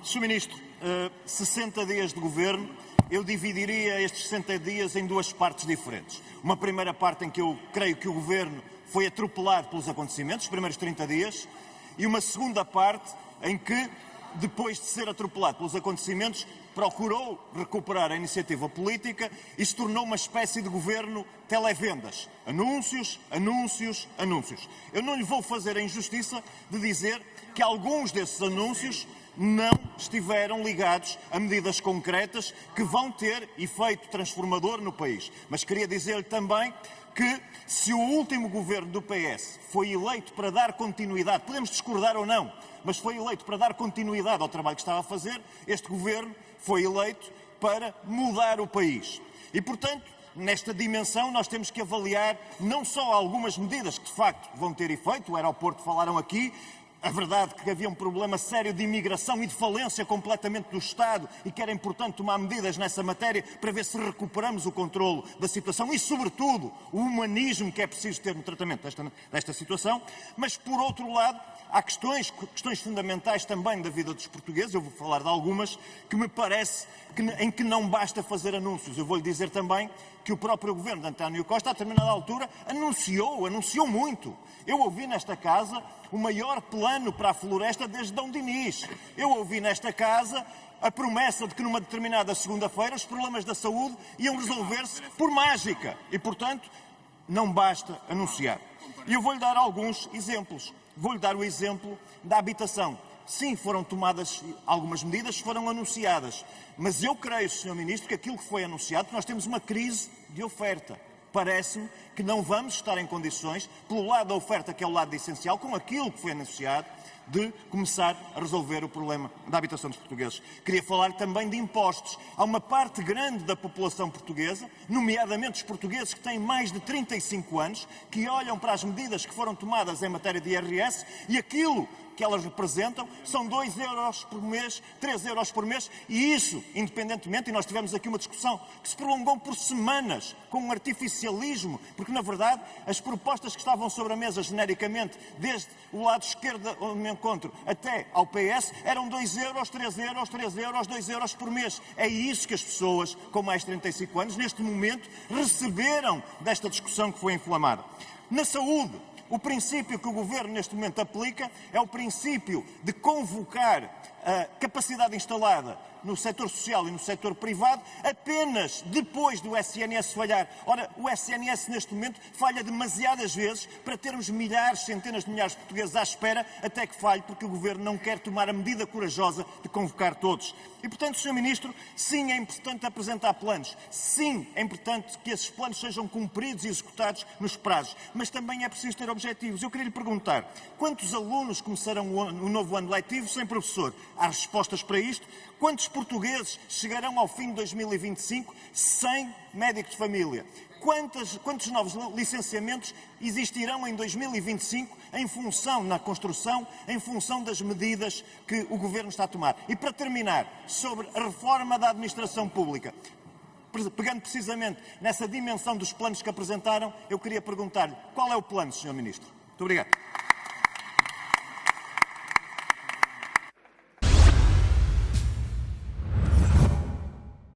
Sr. Ministro, 60 dias de governo, eu dividiria estes 60 dias em duas partes diferentes. Uma primeira parte em que eu creio que o governo foi atropelado pelos acontecimentos, os primeiros 30 dias, e uma segunda parte em que, depois de ser atropelado pelos acontecimentos, procurou recuperar a iniciativa política e se tornou uma espécie de governo televendas. Anúncios, anúncios, anúncios. Eu não lhe vou fazer a injustiça de dizer que alguns desses anúncios não estiveram ligados a medidas concretas que vão ter efeito transformador no país. Mas queria dizer-lhe também que, se o último governo do PS foi eleito para dar continuidade, podemos discordar ou não, mas foi eleito para dar continuidade ao trabalho que estava a fazer, este governo foi eleito para mudar o país. E, portanto, nesta dimensão nós temos que avaliar não só algumas medidas que de facto vão ter efeito, o aeroporto falaram aqui, a verdade é que havia um problema sério de imigração e de falência completamente do Estado e que era importante tomar medidas nessa matéria para ver se recuperamos o controlo da situação e, sobretudo, o humanismo que é preciso ter no tratamento desta situação. Mas, por outro lado, há questões fundamentais também da vida dos portugueses, eu vou falar de algumas, que me parece em que não basta fazer anúncios. Eu vou-lhe dizer também que o próprio governo de António Costa, a determinada altura, anunciou muito. Eu ouvi nesta casa o maior plano para a floresta desde Dom Dinis. Eu ouvi nesta casa a promessa de que numa determinada segunda-feira os problemas da saúde iam resolver-se por mágica. E, portanto, não basta anunciar. E eu vou-lhe dar alguns exemplos. Vou-lhe dar o exemplo da habitação. Sim, foram tomadas algumas medidas, foram anunciadas. Mas eu creio, Sr. Ministro, que aquilo que foi anunciado, nós temos uma crise de oferta. Parece-me que não vamos estar em condições, pelo lado da oferta, que é o lado essencial, com aquilo que foi anunciado, de começar a resolver o problema da habitação dos portugueses. Queria falar também de impostos. Há uma parte grande da população portuguesa, nomeadamente os portugueses que têm mais de 35 anos, que olham para as medidas que foram tomadas em matéria de IRS e aquilo que elas representam são 2 euros por mês, 3 euros por mês, e isso, independentemente, e nós tivemos aqui uma discussão que se prolongou por semanas, com um artificialismo, porque, na verdade, as propostas que estavam sobre a mesa, genericamente, desde o lado esquerdo onde me encontro até ao PS, eram 2 euros, 3 euros, 3 euros, 2 euros por mês. É isso que as pessoas com mais de 35 anos, neste momento, receberam desta discussão que foi inflamada. Na saúde, o princípio que o Governo neste momento aplica é o princípio de convocar a capacidade instalada no setor social e no setor privado apenas depois do SNS falhar. Ora, o SNS neste momento falha demasiadas vezes para termos milhares, centenas de milhares de portugueses à espera até que falhe, porque o Governo não quer tomar a medida corajosa de convocar todos. E, portanto, Sr. Ministro, sim, é importante apresentar planos. Sim, é importante que esses planos sejam cumpridos e executados nos prazos. Mas também é preciso ter objetivos. Eu queria lhe perguntar, quantos alunos começarão o novo ano letivo sem professor? Há respostas para isto? Quantos portugueses chegarão ao fim de 2025 sem médico de família? Quantos novos licenciamentos existirão em 2025 em função, na construção, em função das medidas que o Governo está a tomar? E para terminar, sobre a reforma da administração pública, pegando precisamente nessa dimensão dos planos que apresentaram, eu queria perguntar-lhe qual é o plano, Sr. Ministro? Muito obrigado.